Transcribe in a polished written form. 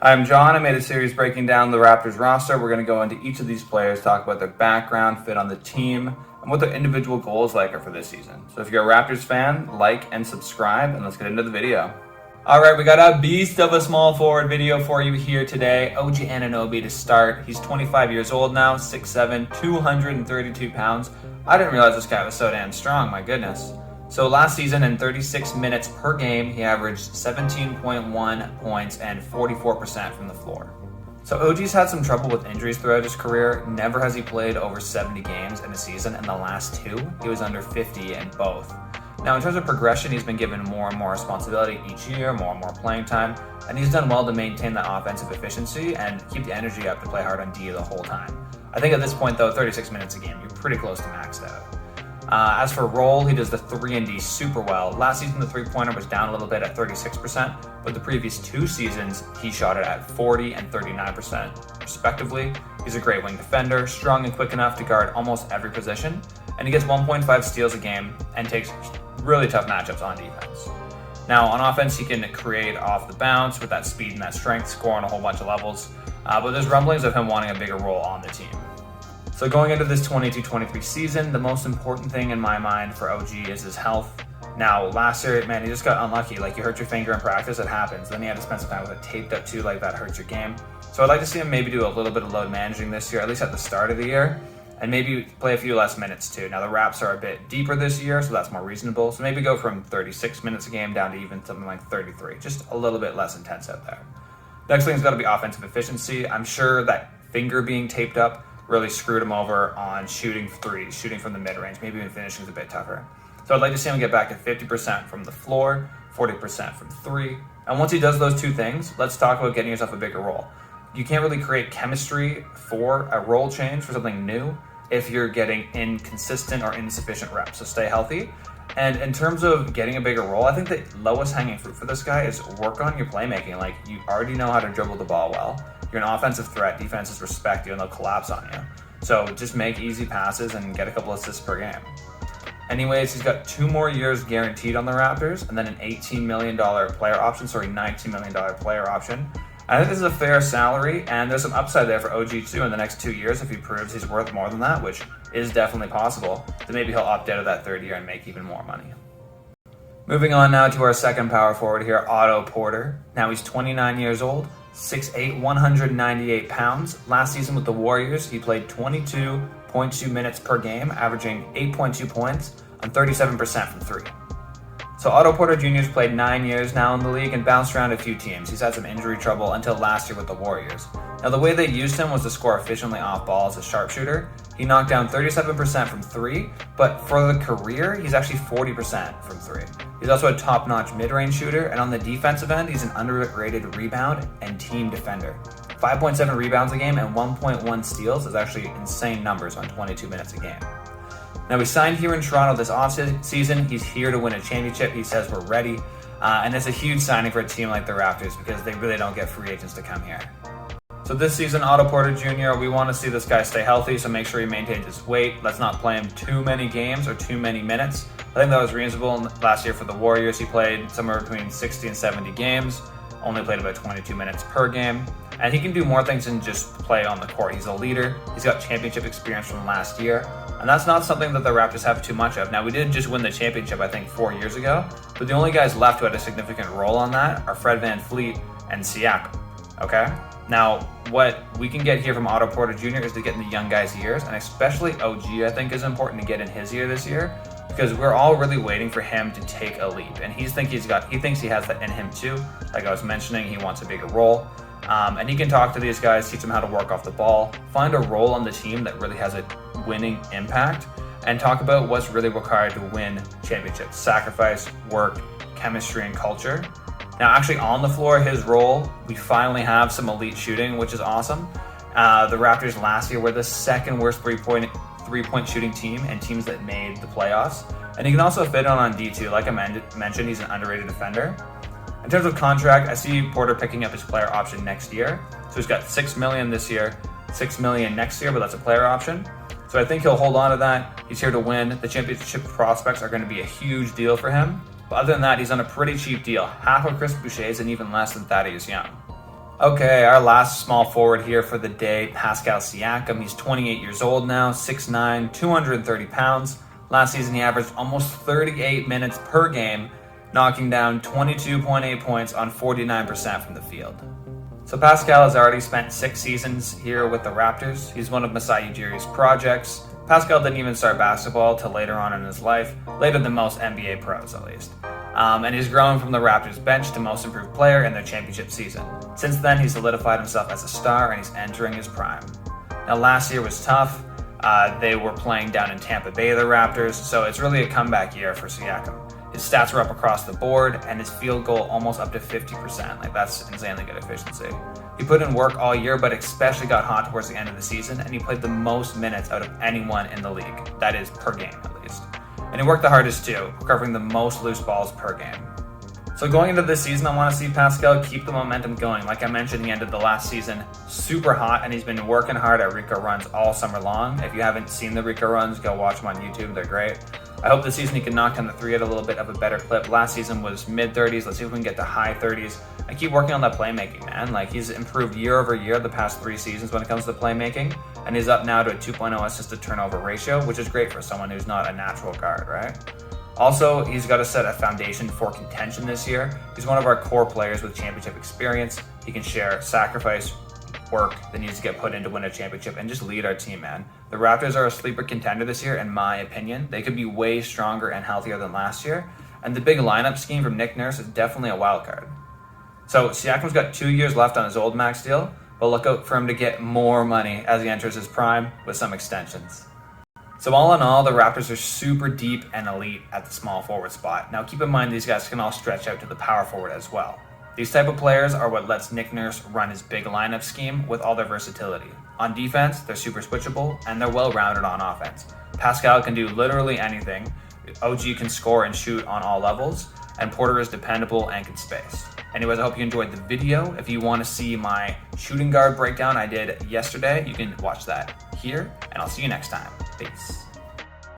I'm John. I made a series breaking down the Raptors roster. We're going to go into each of these players, talk about their background, fit on the team, and what their individual goals are for this season. So if you're a Raptors fan, like and subscribe, and let's get into the video. All right, we got a beast of a small forward video for you here today. OG Anunoby to start. He's 25 years old now, 6'7", 232 pounds. I didn't realize this guy was so damn strong, my goodness. So last season, in 36 minutes per game, he averaged 17.1 points and 44% from the floor. So OG's had some trouble with injuries throughout his career. Never has he played over 70 games in a season. In the last two, he was under 50 in both. Now, in terms of progression, he's been given more and more responsibility each year, more and more playing time, and he's done well to maintain that offensive efficiency and keep the energy up to play hard on D the whole time. I think at this point, though, 36 minutes a game, you're pretty close to maxed out. As for role, he does the 3 and D super well. Last season, the three-pointer was down a little bit at 36%, but the previous 2 seasons, he shot it at 40 and 39%, respectively. He's a great wing defender, strong and quick enough to guard almost every position, and he gets 1.5 steals a game and takes really tough matchups on defense. Now, on offense, he can create off the bounce with that speed and that strength, score on a whole bunch of levels, but there's rumblings of him wanting a bigger role on the team. So going into this 22-23 season, the most important thing in my mind for OG is his health. Now, last year, man, he just got unlucky. Like, you hurt your finger in practice, it happens. Then he had to spend some time with it taped up too, like that hurts your game. So I'd like to see him maybe do a little bit of load managing this year, at least at the start of the year, and maybe play a few less minutes too. Now, the Raps are a bit deeper this year, so that's more reasonable. So maybe go from 36 minutes a game down to even something like 33, just a little bit less intense out there. Next thing's got to be offensive efficiency. I'm sure that finger being taped up really screwed him over on shooting threes, shooting from the mid-range, maybe even finishing is a bit tougher. So I'd like to see him get back to 50% from the floor, 40% from 3. And once he does those 2 things, let's talk about getting yourself a bigger role. You can't really create chemistry for a role change, for something new, if you're getting inconsistent or insufficient reps. So stay healthy. And in terms of getting a bigger role, I think the lowest hanging fruit for this guy is work on your playmaking. Like, you already know how to dribble the ball well. You're an offensive threat. Defenses respect you and they'll collapse on you. So just make easy passes and get a couple assists per game. Anyways, he's got 2 more years guaranteed on the Raptors and then an $18 million player option, $19 million player option. I think this is a fair salary, and there's some upside there for OG too in the next 2 years if he proves he's worth more than that, which is definitely possible. Then maybe he'll opt out of that 3rd year and make even more money. Moving on now to our second power forward here, Otto Porter. Now he's 29 years old, 6'8", 198 pounds. Last season with the Warriors, he played 22.2 minutes per game, averaging 8.2 points on 37% from 3. So Otto Porter Jr. has played 9 years now in the league and bounced around a few teams. He's had some injury trouble until last year with the Warriors. Now, the way they used him was to score efficiently off ball as a sharpshooter. He knocked down 37% from 3, but for the career, he's actually 40% from 3. He's also a top-notch mid-range shooter, and on the defensive end, he's an underrated rebound and team defender. 5.7 rebounds a game and 1.1 steals is actually insane numbers on 22 minutes a game. Now, we signed here in Toronto this offseason. He's here to win a championship. He says we're ready. And it's a huge signing for a team like the Raptors because they really don't get free agents to come here. So this season, Otto Porter Jr., we want to see this guy stay healthy, so make sure he maintains his weight. Let's not play him too many games or too many minutes. I think that was reasonable. Last year for the Warriors, he played somewhere between 60 and 70 games, only played about 22 minutes per game. And he can do more things than just play on the court. He's a leader. He's got championship experience from last year. And that's not something that the Raptors have too much of. Now, we did just win the championship, I think, 4 years ago. But the only guys left who had a significant role on that are Fred VanVleet and Siakam. Okay? Now, what we can get here from Otto Porter Jr. is to get in the young guys' years. And especially OG, I think, is important to get in his year this year. Because we're all really waiting for him to take a leap. And he thinks he has that in him too. Like I was mentioning, he wants a bigger role. And he can talk to these guys, teach them how to work off the ball, find a role on the team that really has a winning impact, and talk about what's really required to win championships. Sacrifice, work, chemistry, and culture. Now, actually on the floor, his role, we finally have some elite shooting, which is awesome. The Raptors last year were the 2nd worst three-point shooting team and teams that made the playoffs. And he can also fit on D2. Like I mentioned, he's an underrated defender. In terms of contract, I see Porter picking up his player option next year. So he's got $6 million this year, $6 million next year, but that's a player option. So I think he'll hold on to that. He's here to win. The championship prospects are going to be a huge deal for him. But other than that, he's on a pretty cheap deal. Half of Chris Boucher's and even less than Thaddeus Young. Okay, our last small forward here for the day, Pascal Siakam. He's 28 years old now, 6'9", 230 pounds. Last season, he averaged almost 38 minutes per game, knocking down 22.8 points on 49% from the field. So Pascal has already spent 6 seasons here with the Raptors. He's one of Masai Ujiri's projects. Pascal didn't even start basketball till later on in his life, later than most NBA pros at least. And he's grown from the Raptors bench to most improved player in their championship season. Since then, he's solidified himself as a star and he's entering his prime. Now, last year was tough. They were playing down in Tampa Bay, the Raptors, so it's really a comeback year for Siakam. His stats were up across the board, and his field goal almost up to 50%. Like, that's insanely good efficiency. He put in work all year, but especially got hot towards the end of the season, and he played the most minutes out of anyone in the league. That is, per game, at least. And he worked the hardest too, recovering the most loose balls per game. So going into this season, I want to see Pascal keep the momentum going. Like I mentioned, he ended the last season super hot, and he's been working hard at Rico runs all summer long. If you haven't seen the Rico runs, go watch them on YouTube. They're great. I hope this season he can knock down the 3 at a little bit of a better clip. Last season was mid-30s. Let's see if we can get to high 30s. And keep working on that playmaking, man. Like, he's improved year over year the past 3 seasons when it comes to playmaking. And he's up now to a 2.0 assist to turnover ratio, which is great for someone who's not a natural guard, right? Also, he's got to set a foundation for contention this year. He's one of our core players with championship experience. He can share sacrifice, work that needs to get put in to win a championship, and just lead our team, man. The Raptors are a sleeper contender this year, in my opinion. They could be way stronger and healthier than last year. And the big lineup scheme from Nick Nurse is definitely a wild card. So Siakam's got 2 years left on his old max deal, but look out for him to get more money as he enters his prime with some extensions. So all in all, the Raptors are super deep and elite at the small forward spot. Now keep in mind these guys can all stretch out to the power forward as well. These type of players are what lets Nick Nurse run his big lineup scheme with all their versatility. On defense, they're super switchable, and they're well-rounded on offense. Pascal can do literally anything. OG can score and shoot on all levels, and Porter is dependable and can space. Anyways, I hope you enjoyed the video. If you want to see my shooting guard breakdown I did yesterday, you can watch that here, and I'll see you next time. Peace.